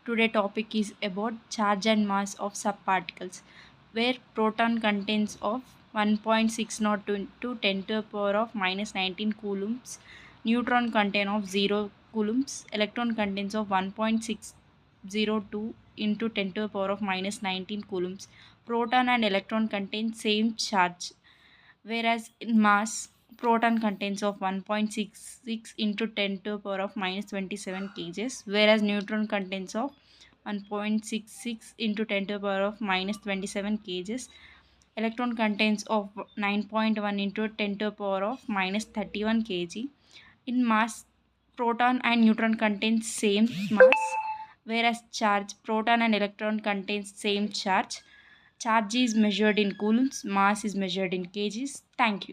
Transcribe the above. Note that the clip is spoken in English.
Today topic is about charge and mass of subparticles, where proton contains of 1.602 to 10 to the power of minus 19 coulombs, neutron contain of 0 coulombs, electron contains of 1.602 into 10 to the power of minus 19 coulombs. Proton and electron contain same charge, whereas in mass proton contains of 1.66 into 10 to the power of minus 27 kgs, whereas neutron contains of 1.66 into 10 to the power of minus 27 kgs. Electron contains of 9.1 into 10 to the power of minus 31 kg. In mass, proton and neutron contain same mass, whereas charge proton and electron contains same charge. Charge is measured in coulombs, mass is measured in kgs. Thank you.